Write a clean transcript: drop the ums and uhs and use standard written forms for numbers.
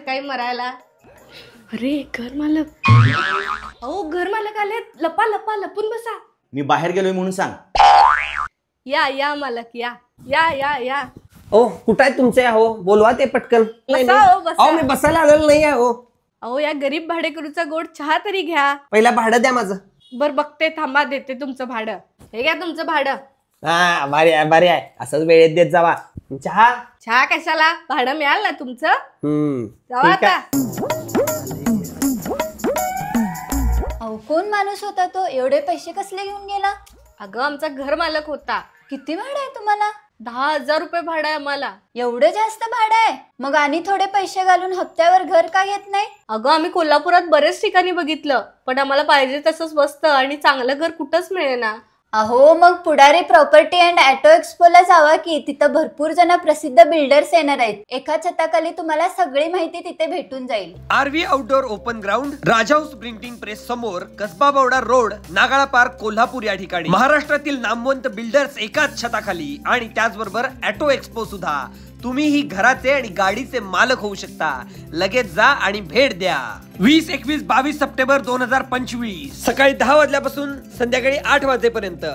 सकाळी मरायला? अरे घर मालक, अहो घर मालक आले, लपा लपा लपून बसा. मी बाहेर गेलोय म्हणून सांग. या या मालक या या या या. ओ कुठं आहे तुमचे? हो बोलवा ते पटकन. बसा हो बसा. अहो मी बसायला आलेलो नाही आहे. हो अहो या गरीब भाडेकरूचा गोड चहा तरी घ्या. पहिला भाडं द्या माझं. बर बघते, थांबा देते तुमचं भाडं. हे घ्या तुमचं भाडं. हा भारी आहे भारी आहे, असंच वेळेत देत जावा. चहा चहा कशाला, भाडं मिळाल ना तुमचं. जावा ठीक आहे. आता. अहो कोण माणूस होता तो? एवढे पैसे कसले घेऊन गेला? अगं आमचा घर मालक होता. किती भाडं आहे तुम्हाला? 10,000 रुपये भाडं आहे आम्हाला. एवढं जास्त भाडं आहे? मग आणि थोडे पैसे घालून हप्त्यावर घर का घेत नाही? अगं आम्ही कोल्हापुरात बरेच ठिकाणी बघितलं, पण आम्हाला पाहिजे तसंच बसतं आणि चांगलं घर कुठंच मिळेना. अहो मग पुढारी प्रॉपर्टी अँड ऑटो एक्सपोला जावा की, तिथं भरपूर जण प्रसिद्ध बिल्डर्स येणार आहेत. एका छताखाली तुम्हाला सगळी माहिती तिथे भेटून जाईल. RV outdoor open ground, Rajhans printing press समोर, कसबा बवडा रोड, नागाळा पार्क, कोल्हापूर या ठिकाणी महाराष्ट्रातील नामवंत बिल्डर्स एकाच छताखाली आणि त्याचबरोबर ऑटो एक्सपो सुद्धा. तुम्ही ही घराचे आणि गाडीचे मालक होऊ शकता. लगेच जा आणि भेट द्या. 20, 21, 22 सप्टेंबर 2025 सकाळी 10 वाजल्यापासून संध्याकाळी 8 वाजेपर्यंत.